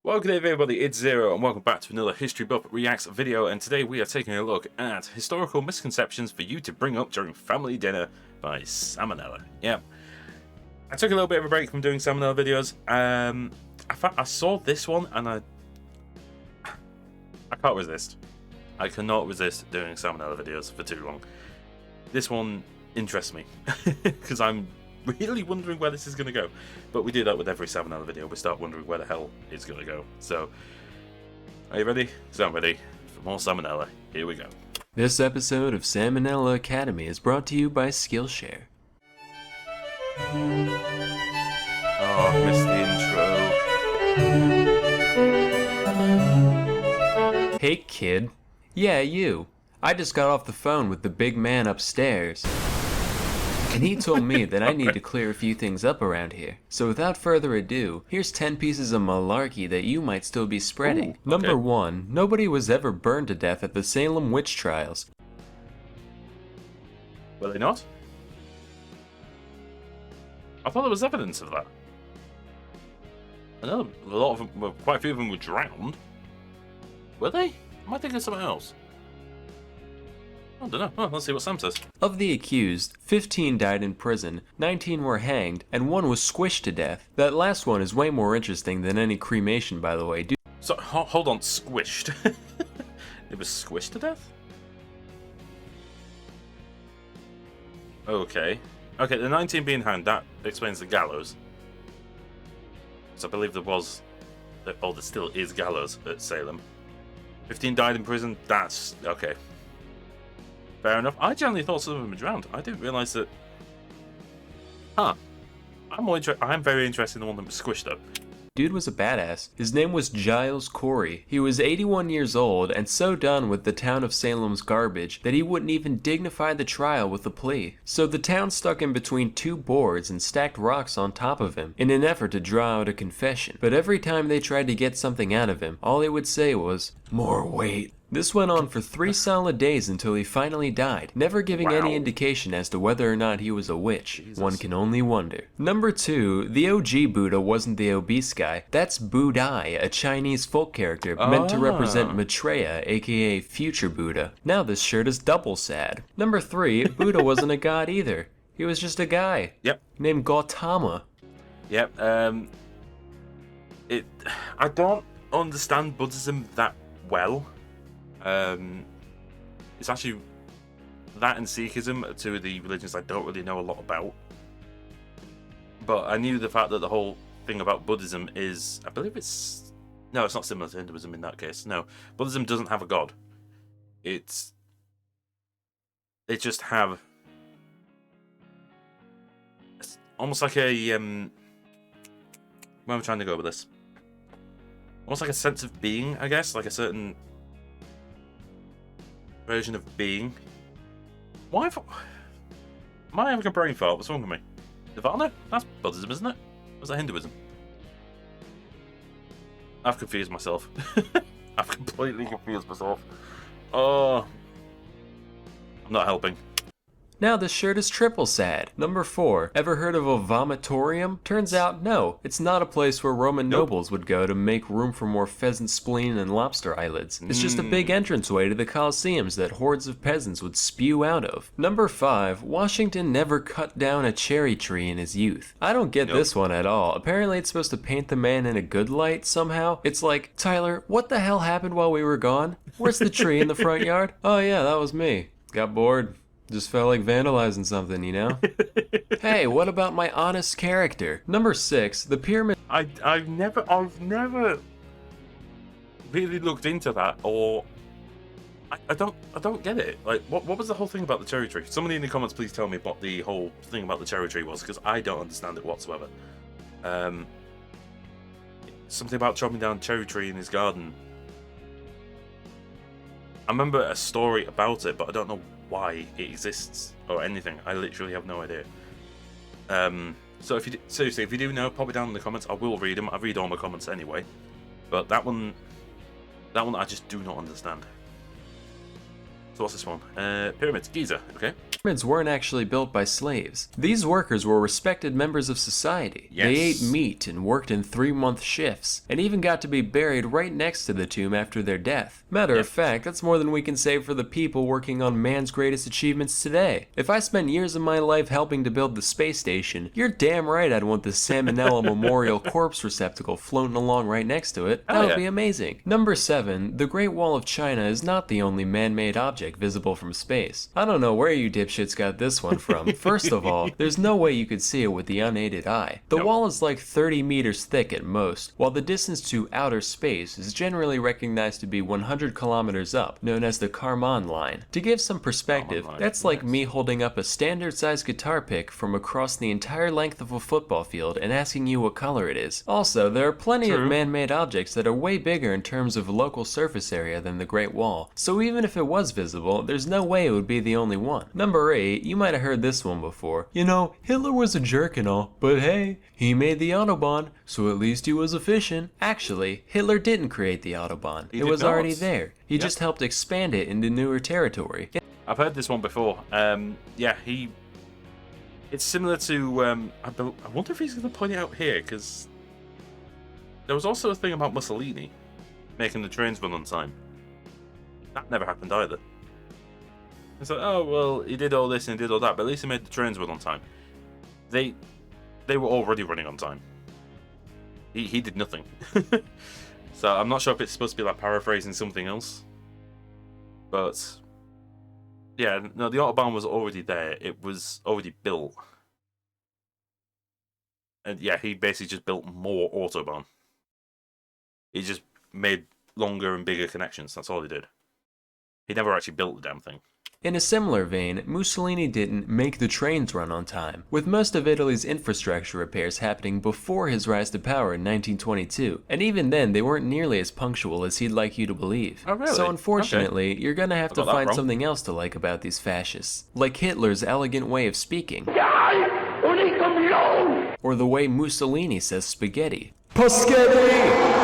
Well, good day everybody, it's Zero, and welcome back to another History Buff Reacts video, and today we are taking a look at historical misconceptions for you to bring up during family dinner by Salmonella. Yep. I took a little bit of a break from doing Salmonella videos. I saw this one, and I can't resist. I cannot resist doing Salmonella videos for too long. This one interests me, because I'm really wondering where this is going to go. But we do that with every Salmonella video. We start wondering where the hell it's going to go. So, are you ready? Because I'm ready for more Salmonella. Here we go. This episode of Salmonella Academy is brought to you by Skillshare. Oh, I missed the intro. Hey kid. Yeah, you. I just got off the phone with the big man upstairs. And he told me that I need to clear a few things up around here. So without further ado, here's 10 pieces of malarkey that you might still be spreading. Ooh, okay. Number 1. Nobody was ever burned to death at the Salem witch trials. Were they not? I thought there was evidence of that. I know a lot of them, well, quite a few of them were drowned. Were they? Am I thinking of something else? I don't know. Well, let's see what Sam says. Of the accused, 15 died in prison, 19 were hanged, and 1 was squished to death. That last one is way more interesting than any cremation, by the way. So, hold on, squished. It was squished to death? Okay. Okay, the 19 being hanged, that explains the gallows. So I believe there was, oh, there still is gallows at Salem. 15 died in prison, that's, okay. Fair enough. I generally thought some of them were drowned. I didn't realise that. Huh. I'm very interested in the one that was squished though. Dude was a badass. His name was Giles Corey. He was 81 years old and so done with the town of Salem's garbage that he wouldn't even dignify the trial with a plea. So the town stuck him between 2 boards and stacked rocks on top of him in an effort to draw out a confession. But every time they tried to get something out of him, all he would say was, "More weight." This went on for 3 solid days until he finally died, never giving any indication as to whether or not he was a witch. Jesus. One can only wonder. Number 2, the OG Buddha wasn't the obese guy. That's Budai, a Chinese folk character meant to represent Maitreya, aka future Buddha. Now this shirt is double sad. Number 3, Buddha wasn't a god either. He was just a guy. Yep. Named Gautama. Yep. I don't understand Buddhism that well. It's actually that and Sikhism are 2 of the religions I don't really know a lot about. But I knew the fact that the whole thing about Buddhism is, I believe it's, no, it's not similar to Hinduism in that case. No, Buddhism doesn't have a god. They just have almost like a where am I trying to go with this? Almost like a sense of being, I guess, like a certain version of being. Why? Am I having a brain fart? What's wrong with me? Nirvana? That's Buddhism, isn't it? Or is that Hinduism? I've confused myself. I've completely confused myself. Oh, I'm not helping. Now this shirt is triple sad. Number 4, ever heard of a vomitorium? Turns out, no, it's not a place where Roman nobles would go to make room for more pheasant spleen and lobster eyelids. It's just a big entranceway to the coliseums that hordes of peasants would spew out of. Number 5, Washington never cut down a cherry tree in his youth. I don't get this one at all. Apparently it's supposed to paint the man in a good light somehow. It's like, Tyler, what the hell happened while we were gone? Where's the tree in the front yard? Oh yeah, that was me. Got bored. Just felt like vandalizing something, you know? Hey, what about my honest character? Number 6, the pyramid. I've never really looked into that, or I don't get it. Like, what was the whole thing about the cherry tree? Somebody in the comments, please tell me what the whole thing about the cherry tree was, because I don't understand it whatsoever. Something about chopping down a cherry tree in his garden. I remember a story about it, but I don't know why it exists or anything. I literally have no idea. So if you seriously, if you do know, pop it down in the comments. I will read them. I read all my comments anyway. But that one I just do not understand. So what's this one? Pyramids, Giza. Okay. Pyramids weren't actually built by slaves. These workers were respected members of society. They ate meat and worked in 3-month shifts, and even got to be buried right next to the tomb after their death. Matter of fact, that's more than we can say for the people working on man's greatest achievements today. If I spent years of my life helping to build the space station, you're damn right I'd want the Salmonella Memorial Corpse Receptacle floating along right next to it. That would be amazing. Number 7. The Great Wall of China is not the only man-made object visible from space. I don't know where you dipshits got this one from. First of all, there's no way you could see it with the unaided eye. The wall is like 30 meters thick at most, while the distance to outer space is generally recognized to be 100 kilometers up, known as the Kármán line. To give some perspective, that's like me holding up a standard-sized guitar pick from across the entire length of a football field and asking you what color it is. Also, there are plenty of man-made objects that are way bigger in terms of local surface area than the Great Wall, so even if it was visible, there's no way it would be the only one. Number 8, you might have heard this one before. You know, Hitler was a jerk and all, but hey, he made the Autobahn, so at least he was efficient. Actually, Hitler didn't create the Autobahn. It was already there. He just helped expand it into newer territory. I've heard this one before. It's similar to, I wonder if he's going to point it out here, because there was also a thing about Mussolini making the trains run on time. That never happened either. It's like, oh, well, he did all this and he did all that, but at least he made the trains run on time. They were already running on time. He did nothing. So I'm not sure if it's supposed to be like paraphrasing something else. But yeah, no, the Autobahn was already there. It was already built. And yeah, he basically just built more Autobahn. He just made longer and bigger connections. That's all he did. He never actually built the damn thing. In a similar vein, Mussolini didn't make the trains run on time, with most of Italy's infrastructure repairs happening before his rise to power in 1922, and even then they weren't nearly as punctual as he'd like you to believe. Oh, really? So unfortunately, you're gonna have to find something else to like about these fascists, like Hitler's elegant way of speaking, or the way Mussolini says spaghetti. Paschetti!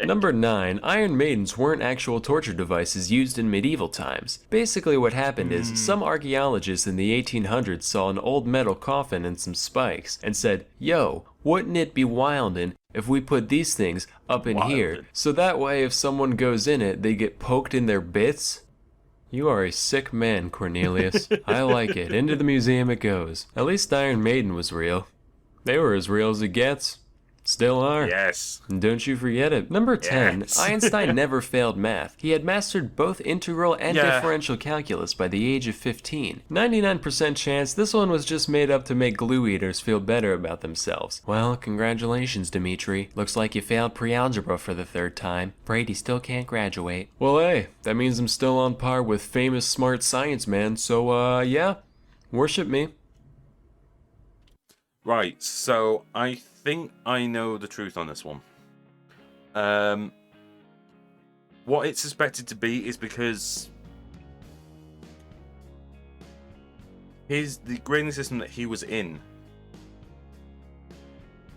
Number 9. Iron Maidens weren't actual torture devices used in medieval times. Basically what happened is, some archaeologists in the 1800s saw an old metal coffin and some spikes, and said, yo, wouldn't it be wildin' if we put these things up in here, so that way if someone goes in it, they get poked in their bits? You are a sick man, Cornelius. I like it. Into the museum it goes. At least Iron Maiden was real. They were as real as it gets. Still are. Yes. And don't you forget it. Number 10. Yes. Einstein never failed math. He had mastered both integral and differential calculus by the age of 15. 99% chance this one was just made up to make glue eaters feel better about themselves. Well, congratulations, Dimitri. Looks like you failed pre-algebra for the 3rd time. Brady still can't graduate. Well, hey, that means I'm still on par with famous smart science man, so, yeah. Worship me. Right, so I think I know the truth on this one. What it's suspected to be is because the grading system that he was in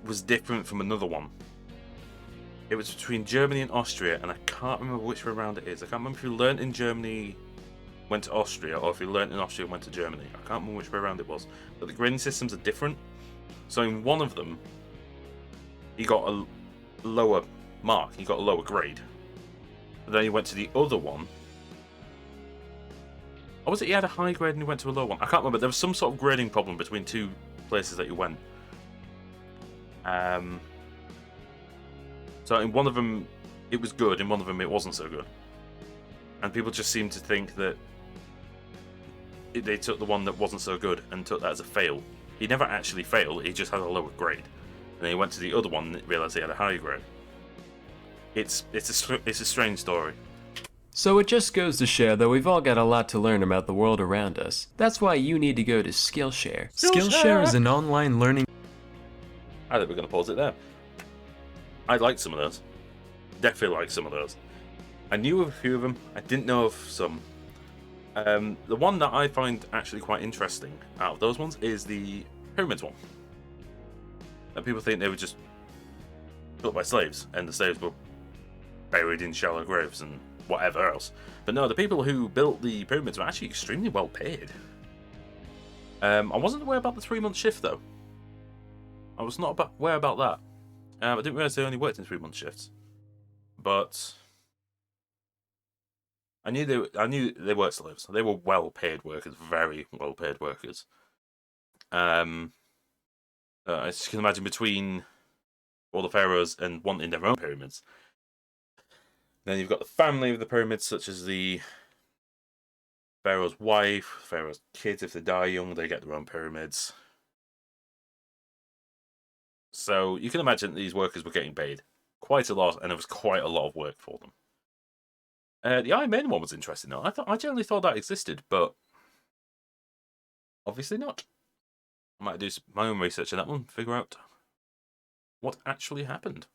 was different from another one. It was between Germany and Austria, and I can't remember which way around it is. I can't remember if you learnt in Germany, went to Austria, or if you learnt in Austria, went to Germany. I can't remember which way around it was. But the grading systems are different. So in one of them, he got a lower mark, he got a lower grade. But then he went to the other one. Or was it he had a high grade and he went to a low one? I can't remember. There was some sort of grading problem between two places that he went. So in one of them, it was good. In one of them, it wasn't so good. And people just seem to think that they took the one that wasn't so good and took that as a fail. He never actually failed, he just had a lower grade. And then he went to the other one and realised he had a higher grade. It's a strange story. So it just goes to show that we've all got a lot to learn about the world around us. That's why you need to go to Skillshare. Skillshare is an online learning... I think we're going to pause it there. I liked some of those. Definitely liked some of those. I knew of a few of them, I didn't know of some. The one that I find actually quite interesting out of those ones is the pyramids one. And people think they were just built by slaves, and the slaves were buried in shallow graves and whatever else. But no, the people who built the pyramids were actually extremely well paid. I wasn't aware about the 3-month shift though. I was not aware about that. I didn't realize they only worked in 3-month shifts. But I knew they worked slaves. They were well paid workers, very well paid workers. As you can imagine, between all the pharaohs and wanting their own pyramids, then you've got the family of the pyramids, such as the pharaoh's wife, pharaoh's kids. If they die young, they get their own pyramids. So you can imagine these workers were getting paid quite a lot, and it was quite a lot of work for them. The Iron Maiden one was interesting though. I generally thought that existed, but obviously not. I might do my own research on that one, figure out what actually happened.